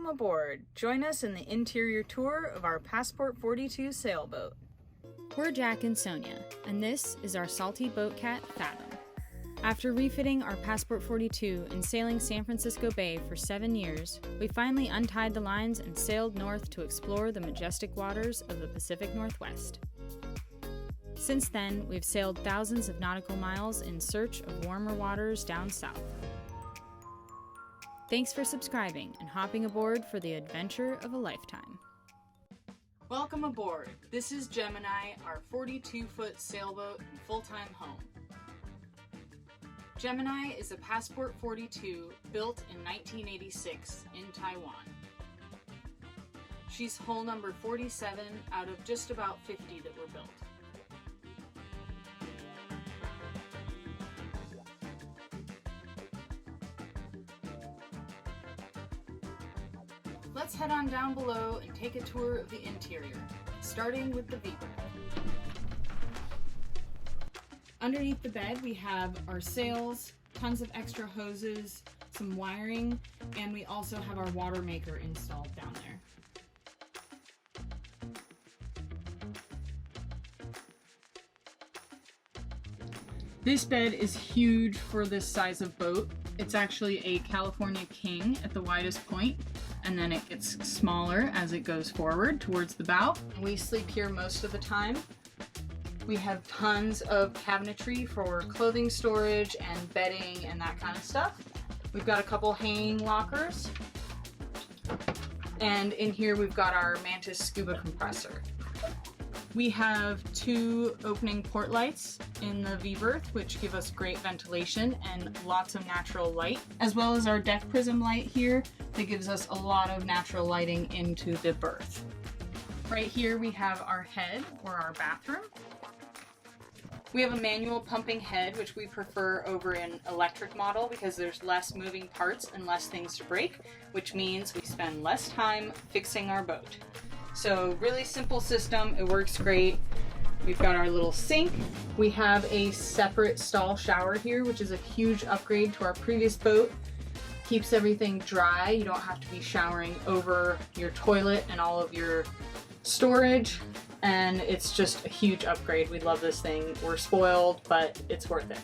Welcome aboard. Join us in the interior tour of our Passport 42 sailboat. We're Jack and Sonya, and this is our salty boat cat, Fathom. After refitting our Passport 42 and sailing San Francisco Bay for 7 years, we finally untied the lines and sailed north to explore the majestic waters of the Pacific Northwest. Since then, we've sailed thousands of nautical miles in search of warmer waters down south. Thanks for subscribing and hopping aboard for the adventure of a lifetime. Welcome aboard. This is Gemini, our 42-foot sailboat and full-time home. Gemini is a Passport 42 built in 1986 in Taiwan. She's hull number 47 out of just about 50 that were built. Let's head on down below and take a tour of the interior, starting with the V-berth. Underneath the bed we have our sails, tons of extra hoses, some wiring, and we also have our water maker installed down there. This bed is huge for this size of boat. It's actually a California King at the widest point, and then it gets smaller as it goes forward towards the bow. We sleep here most of the time. We have tons of cabinetry for clothing storage and bedding and that kind of stuff. We've got a couple hanging lockers. And in here we've got our Mantis scuba compressor. We have 2 opening port lights in the V-berth, which give us great ventilation and lots of natural light, as well as our deck prism light here that gives us a lot of natural lighting into the berth. Right here we have our head, or our bathroom. We have a manual pumping head, which we prefer over an electric model because there's less moving parts and less things to break, which means we spend less time fixing our boat. So really simple system, it works great. We've got our little sink. We have a separate stall shower here, which is a huge upgrade to our previous boat. Keeps everything dry. You don't have to be showering over your toilet and all of your storage. And it's just a huge upgrade. We love this thing. We're spoiled, but it's worth it.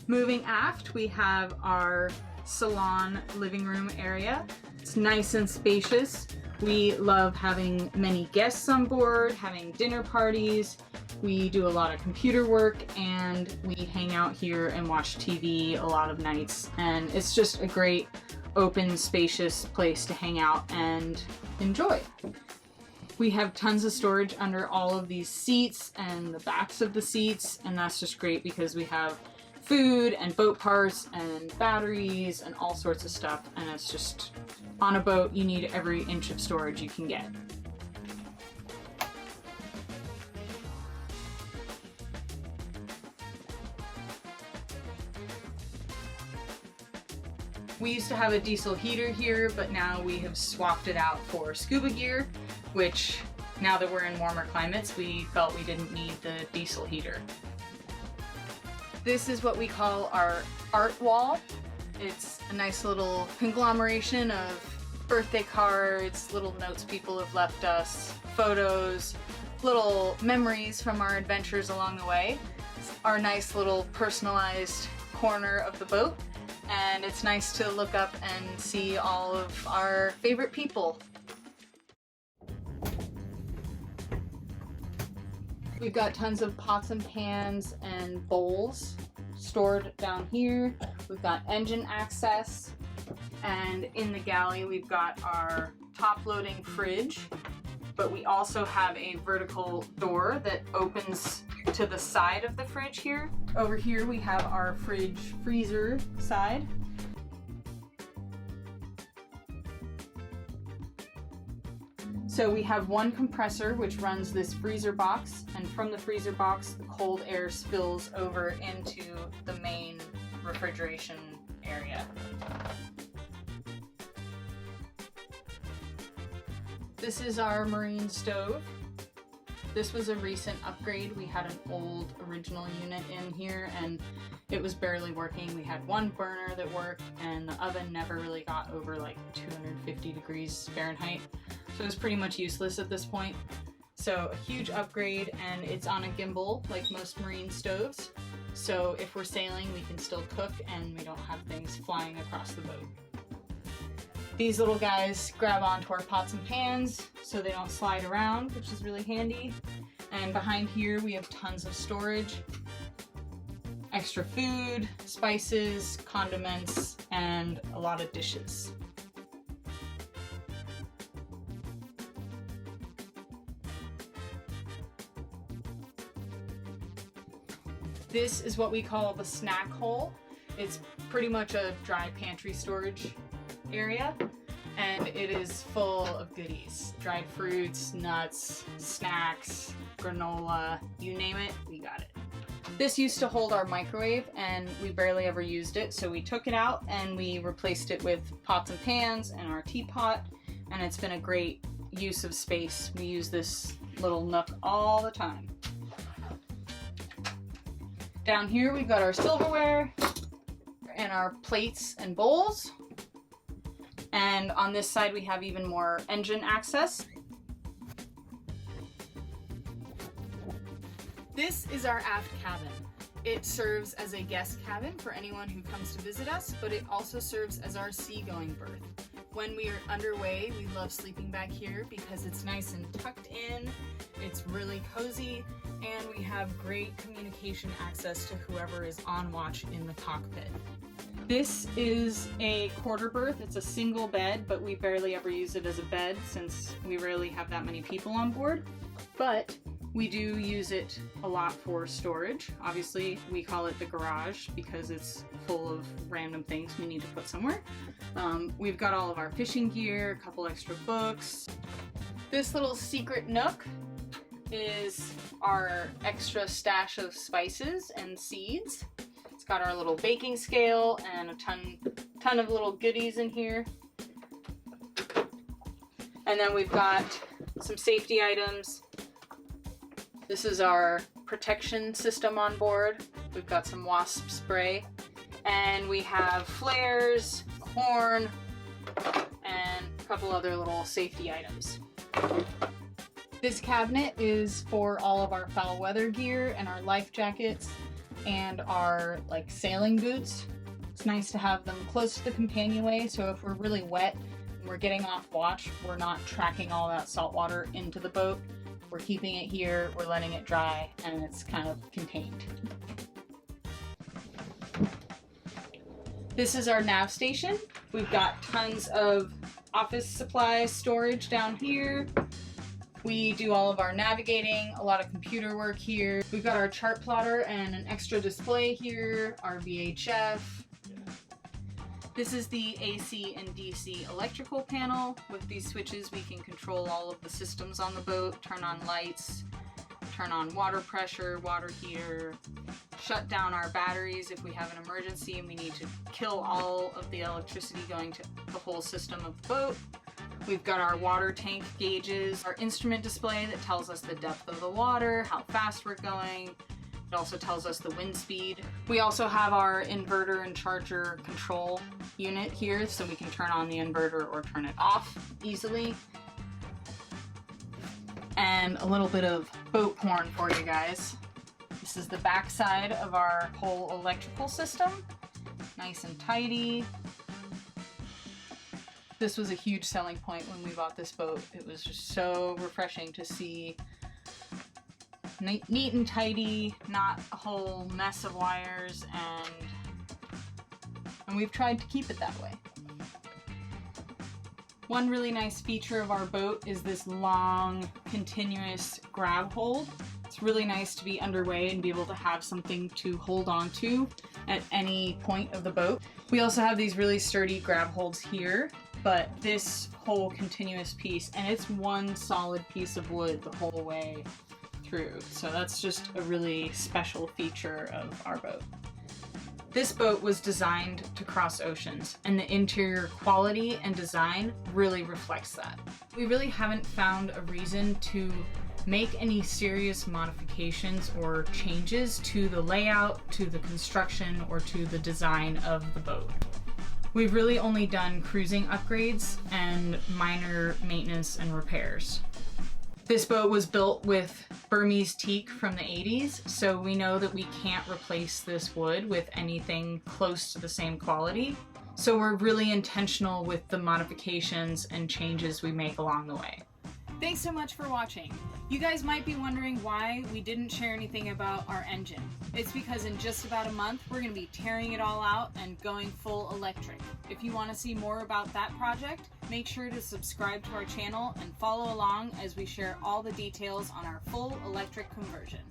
Moving aft, we have our salon living room area. It's nice and spacious. We love having many guests on board, having dinner parties. We do a lot of computer work and we hang out here and watch TV a lot of nights. And it's just a great, open, spacious place to hang out and enjoy. We have tons of storage under all of these seats and the backs of the seats, and that's just great because we have food and boat parts and batteries and all sorts of stuff, and it's just, on a boat you need every inch of storage you can get. We used to have a diesel heater here, but now we have swapped it out for scuba gear, which now that we're in warmer climates, we felt we didn't need the diesel heater. This is what we call our art wall. It's a nice little conglomeration of birthday cards, little notes people have left us, photos, little memories from our adventures along the way. It's our nice little personalized corner of the boat, and it's nice to look up and see all of our favorite people. We've got tons of pots and pans and bowls stored down here. We've got engine access, and in the galley we've got our top-loading fridge, but we also have a vertical door that opens to the side of the fridge here. Over here we have our fridge freezer side. So we have one compressor which runs this freezer box, and from the freezer box the cold air spills over into the main refrigeration area. This is our marine stove. this was a recent upgrade. We had an old original unit in here and it was barely working. We had one burner that worked and the oven never really got over like 250 degrees Fahrenheit. So it was pretty much useless at this point. So a huge upgrade, and it's on a gimbal like most marine stoves. So if we're sailing, we can still cook and we don't have things flying across the boat. These little guys grab onto our pots and pans so they don't slide around, which is really handy. And behind here we have tons of storage, extra food, spices, condiments, and a lot of dishes. This is what we call the snack hole. It's pretty much a dry pantry storage area, and it is full of goodies. Dried fruits, nuts, snacks, granola, you name it, we got it. This used to hold our microwave and we barely ever used it, so we took it out and we replaced it with pots and pans and our teapot, and it's been a great use of space. We use this little nook all the time. Down here we've got our silverware and our plates and bowls. And on this side we have even more engine access. This is our aft cabin. It serves as a guest cabin for anyone who comes to visit us, but it also serves as our seagoing berth. When we are underway, we love sleeping back here because it's nice and tucked in, it's really cozy, and we have great communication access to whoever is on watch in the cockpit. This is a quarter berth. It's a single bed, but we barely ever use it as a bed since we rarely have that many people on board. But we do use it a lot for storage. Obviously, we call it the garage because it's full of random things we need to put somewhere. We've got all of our fishing gear, a couple extra books. This little secret nook is our extra stash of spices and seeds. It's got our little baking scale and a ton of little goodies in here. And then we've got some safety items. This is our protection system on board. We've got some wasp spray, and we have flares, horn, and a couple other little safety items. This cabinet is for all of our foul weather gear and our life jackets and our sailing boots. It's nice to have them close to the companionway, so if we're really wet and we're getting off watch, we're not tracking all that salt water into the boat. We're keeping it here, we're letting it dry, and it's kind of contained. This is our nav station. We've got tons of office supply storage down here. We do all of our navigating, a lot of computer work here. We've got our chart plotter and an extra display here, our VHF. This is the AC and DC electrical panel. With these switches, we can control all of the systems on the boat, turn on lights, turn on water pressure, water heater, shut down our batteries if we have an emergency and we need to kill all of the electricity going to the whole system of the boat. We've got our water tank gauges, our instrument display that tells us the depth of the water, how fast we're going. It also tells us the wind speed. We also have our inverter and charger control unit here, so we can turn on the inverter or turn it off easily. And a little bit of boat porn for you guys. This is the back side of our whole electrical system. Nice and tidy. This was a huge selling point when we bought this boat. It was just so refreshing to see neat and tidy, not a whole mess of wires, and we've tried to keep it that way. One really nice feature of our boat is this long, continuous grab hold. It's really nice to be underway and be able to have something to hold on to at any point of the boat. We also have these really sturdy grab holds here, but this whole continuous piece, and it's one solid piece of wood the whole way through. So that's just a really special feature of our boat. This boat was designed to cross oceans, and the interior quality and design really reflects that. We really haven't found a reason to make any serious modifications or changes to the layout, to the construction, or to the design of the boat. We've really only done cruising upgrades and minor maintenance and repairs. This boat was built with Burmese teak from the 80s, so we know that we can't replace this wood with anything close to the same quality. So we're really intentional with the modifications and changes we make along the way. Thanks so much for watching. You guys might be wondering why we didn't share anything about our engine. It's because in just about a month, we're going to be tearing it all out and going full electric. If you want to see more about that project, make sure to subscribe to our channel and follow along as we share all the details on our full electric conversion.